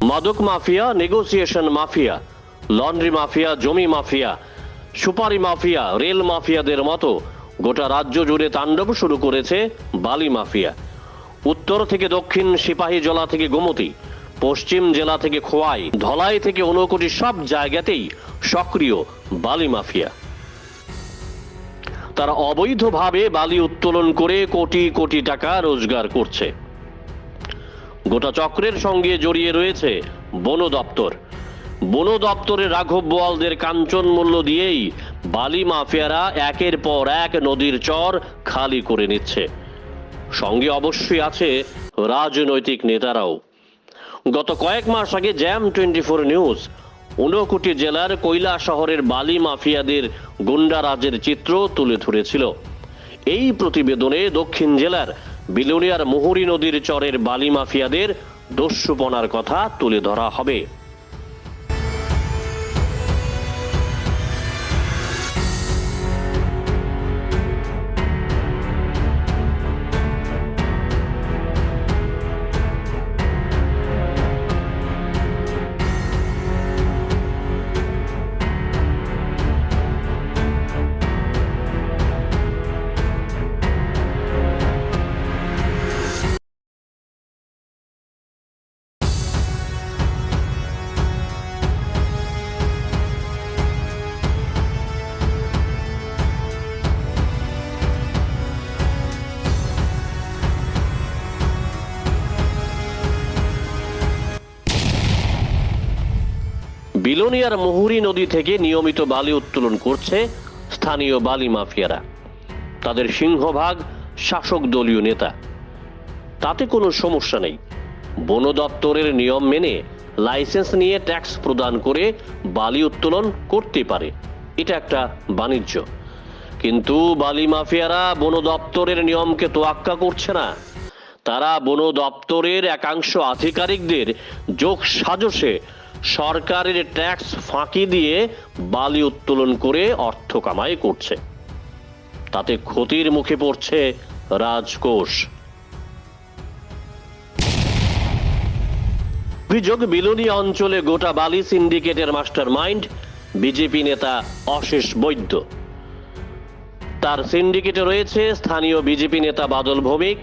মাদক mafia, negotiation mafia, laundry mafia, জমি mafia, সুপারি মাফিয়া, রেল মাফিয়াদের মতো গোটা রাজ্য জুড়ে তাণ্ডব শুরু করেছে বালি মাফিয়া। উত্তর থেকে দক্ষিণ, সিপাহীজলা থেকে গোমতী, পশ্চিম জেলা থেকে খোয়াই, ধলাই থেকে ঊনকোটি, সব জায়গাতেই সক্রিয় বালি মাফিয়া। তারা অবৈধভাবে বালি উত্তোলন করে কোটি কোটি টাকা রোজগার করছে। গোটা চক্রের সঙ্গে জড়িয়ে রয়েছে বন দপ্তর। বন দপ্তরের রাঘব বোয়ালদের কাঞ্চন মূল্য দিয়েই বালি মাফিয়ারা একের পর এক নদীর চর খালি করে নিচ্ছে। সঙ্গে অবশ্যই আছে রাজনৈতিক নেতারাও। গত কয়েক মাস আগে জ্যাম 24 নিউজ ঊনকোটি জেলার কৈলা শহরের বালি মাফিয়াদের গুন্ডারাজের চিত্র তুলে ধরেছিল। এই প্রতিবেদনে দক্ষিণ জেলার বিলোনিয়ার মুহুরী নদীর চরের বালি মাফিয়াদের দস্যুপনার কথা তুলে ধরা হবে। বিলোনিয়ার মুহুরী নদী থেকে নিয়মিত বালি উত্তোলন করছে স্থানীয় বালি মাফিয়ারা। তাদের সিংহভাগ শাসক দলীয় নেতা। তাতে কোনো সমস্যা নেই। বন দপ্তরের নিয়ম মেনে লাইসেন্স নিয়ে ট্যাক্স প্রদান করে বালি উত্তোলন করতে পারে, এটা একটা বাণিজ্য। কিন্তু বালি মাফিয়ারা বন দপ্তরের নিয়মকে তোয়াক্কা করছে না। তারা বন দপ্তরের একাংশ আধিকারিকদের যোগ সাজসে সরকারের ট্যাক্স ফাঁকি দিয়ে বালি উত্তোলন করে অর্থ কামাই করছে। তাতে ক্ষতির মুখে পড়ছে রাজকোষ। অভিযোগ, বিলোনিয়া অঞ্চলে গোটা বালি সিন্ডিকেটের মাস্টার মাইন্ড বিজেপি নেতা অশেষ বৈদ্য। তার সিন্ডিকেটে রয়েছে স্থানীয় বিজেপি নেতা বাদল ভৌমিক,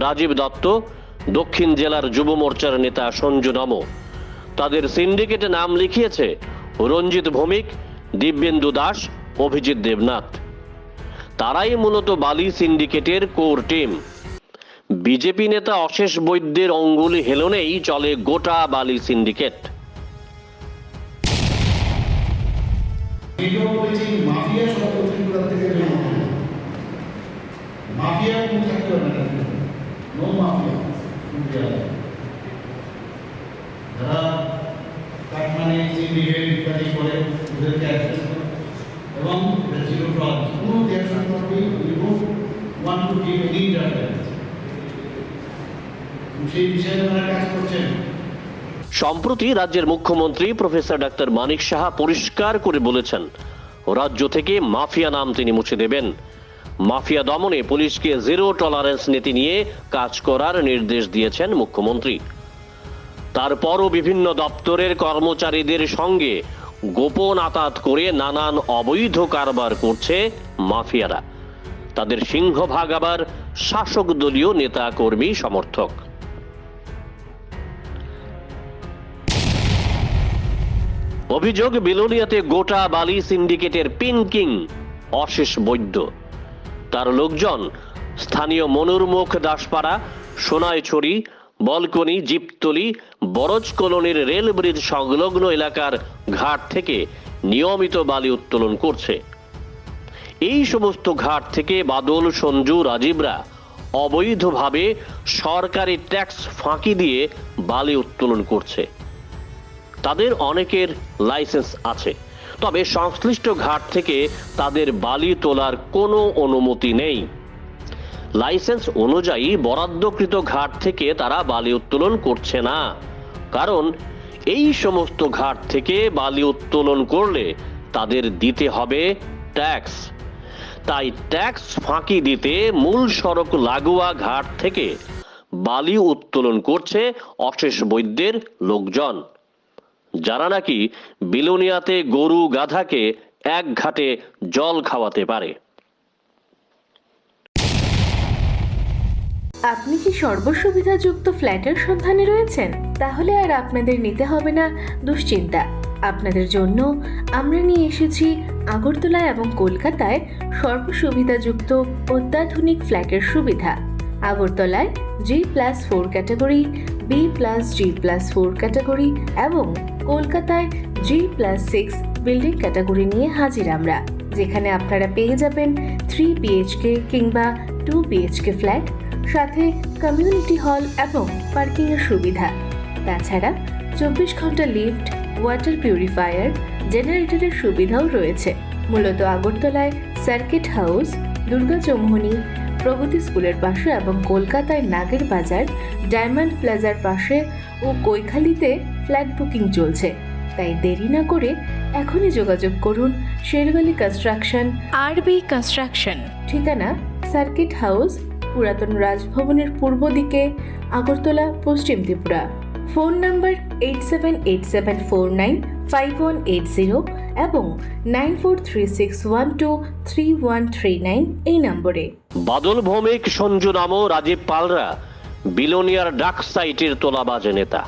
রাজীব দত্ত, দক্ষিণ জেলার যুব মোর্চার নেতা সঞ্জু নম। তাদের সিন্ডিকেটে নাম লিখিয়েছে রঞ্জিত ভৌমিক, দিব্যেন্দু দাস, অভিজিৎ দেবনাথ। তারাই মূলত বালি সিন্ডিকেটের কোর টিম। বিজেপি নেতা অশেষ বৈদ্যের অঙ্গুলি হেলনেই চলে গোটা বালি সিন্ডিকেট। যারা কাটমানি সিন্ডিকেট ইত্যাদি করে ওদেরকে অ্যাক্সেস করে এবং জিরো টলারেন্স, কোনো অ্যাকশন করবে we don't want to give any interference. সেই বিষয়ে তারা কাজ করছেন। সম্প্রতি রাজ্যের মুখ্যমন্ত্রী প্রফেসর ডাক্তার মানিক সাহা পরিষ্কার করে বলেছেন, রাজ্য থেকে মাফিয়া নাম তিনি মুছে দেবেন। মাফিয়া দমনে পুলিশকে জিরো টলারেন্স নীতি নিয়ে কাজ করার নির্দেশ দিয়েছেন মুখ্যমন্ত্রী। তারপরও বিভিন্ন দপ্তরের কর্মচারীদের সঙ্গে গোপন আতাত করে নানান অবৈধ কারবার করছে মাফিয়ারা। তাদের সিংহভাগ আবার শাসক দলীয় নেতা কর্মী সমর্থক। অভিযোগ, বিলোনিয়াতে গোটা বালি সিন্ডিকেটের পিন কিং অশেষ বৈদ্য। তার লোকজন স্থানীয় মনুরমুখ, দাসপাড়া, সোনাইছড়ি, বলকনি, জিপতলি, বরজ কলোনির রেল ব্রিজ সংলগ্ন এলাকার ঘাট থেকে নিয়মিত বালি উত্তোলন করছে। এই সমস্ত ঘাট থেকে বাদল, সঞ্জু, রাজীবরা অবৈধভাবে সরকারি ট্যাক্স ফাঁকি দিয়ে বালি উত্তোলন করছে। তাদের অনেকের লাইসেন্স আছে, তবে সংশ্লিষ্ট ঘাট থেকে তাদের বালি তোলার কোনো অনুমতি নেই। লাইসেন্স অনুযায়ী বরাদ্দকৃত ঘাট থেকে তারা বালি উত্তোলন করছে না, কারণ এই সমস্ত ঘাট থেকে বালি উত্তোলন করলে তাদের দিতে হবে ট্যাক্স। তাই ট্যাক্স ফাঁকি দিতে মূল সড়ক লাগোয়া ঘাট থেকে বালি উত্তোলন করছে অশেষ বৈদ্যের লোকজন, যারা নাকি বিলোনিয়াতে গরু গাধাকে এক ঘাটে জল খাওয়াতে পারে। আপনি কি সর্বসুবিধাযুক্ত ফ্ল্যাটের সন্ধানে রয়েছেন? তাহলে আর আপনাদের নিতে হবে না দুশ্চিন্তা। আপনাদের জন্য আমরা নিয়ে এসেছি আগরতলা এবং কলকাতায় সর্বসুবিধাযুক্ত অত্যাধুনিক ফ্ল্যাটের সুবিধা। আগরতলায় G+4 ক্যাটাগরি, B+G+4 ক্যাটাগরি এবং কলকাতায় G+6 বিল্ডিং ক্যাটাগরি নিয়ে হাজির আমরা, যেখানে আপনারা পেয়ে যাবেন 3 BHK কিংবা 2 BHK ফ্ল্যাট, সাথে কমিউনিটি হল এবং পার্কিং এর সুবিধা। তাছাড়া 24 ঘন্টা লিফট, ওয়াটার পিউরিফায়ার, জেনারেটরের সুবিধাও রয়েছে। মূলত আগরতলায় সার্কিট হাউস, দুর্গা চৌমুহনী, প্রগতি স্কুলের পাশে এবং কলকাতায় নাগের বাজার, ডায়মন্ড প্লাজার পাশে ও কৈখালিতে ফ্ল্যাট বুকিং চলছে। তাই দেরি না করে এখনই যোগাযোগ করুন শেরওয়ালি কনস্ট্রাকশন, আরবি কনস্ট্রাকশন। ঠিকানা সার্কিট হাউস, পুরাতন রাজভবনের পূর্ব দিকে, আগরতলা, পশ্চিম ত্রিপুরা। ফোন নাম্বার 8787495180 এবং 9436123139 এই নম্বরে। বাদল ভৌমিক, সঞ্জু নামো, রাজীব পালরা বিলোনিয়ার ডাক সাইটের তোলাবাজ নেতা।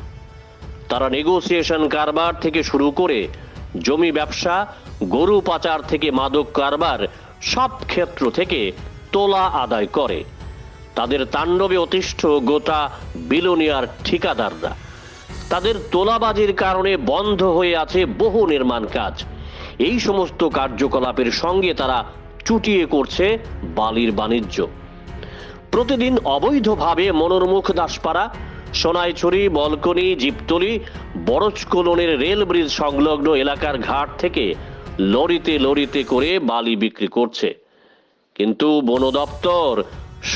তারা নেগোসিয়েশন কারবার থেকে শুরু করে জমি ব্যবসা, গরু পাচার থেকে মাদক কারবার, সব ক্ষেত্র থেকে তোলা আদায় করে। তাদের তাণ্ডবে অতিষ্ঠ গোটা বিলোনিয়ার ঠিকাদাররা। তাদের তোলাবাজির কারণে বন্ধ হয়ে আছে বহু নির্মাণ কাজ। এই সমস্ত কার্যকলাপের সঙ্গে তারা চুটিয়ে করছে বালির বাণিজ্য। প্রতিদিন অবৈধভাবে মনোরমুখ দাসপাড়া, সোনাইছড়ি, বলকনি, জিপতলি, বরজকোলনের রেল ব্রিজ সংলগ্ন এলাকার ঘাট থেকে লরিতে লরিতে করে বালি বিক্রি করছে। কিন্তু বন দপ্তর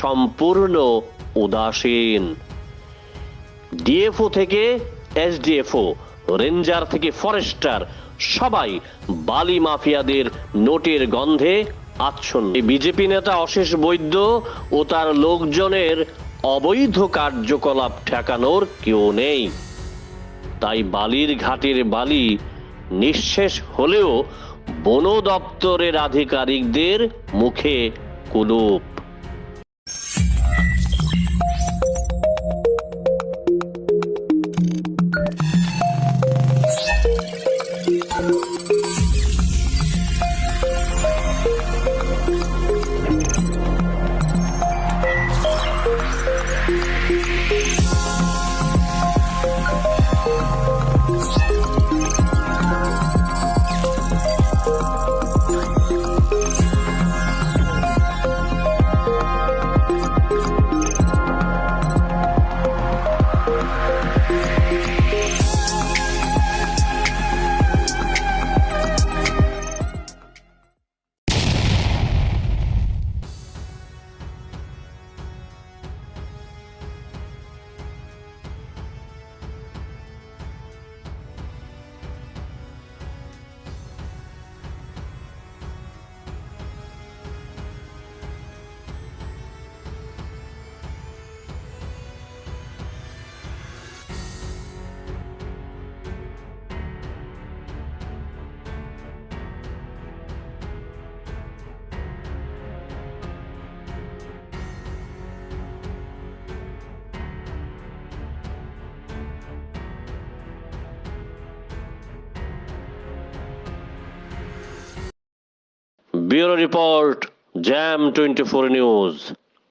সম্পূর্ণ উদাসীন। ডিএফও থেকে এসডিএফও, রেঞ্জার থেকে ফরেস্টার, সবাই বালি মাফিয়াদের নোটের গন্ধে আচ্ছন্ন। বিজেপি নেতা অশেষ বৈদ্য ও তার লোকজনের অবৈধ কার্যকলাপ ঠেকানোর কেউ নেই। তাই বালির ঘাটের বালি নিঃশেষ হলেও বন দপ্তরের আধিকারিকদের মুখে কুলুপ। Bureau Report, Jam 24 News।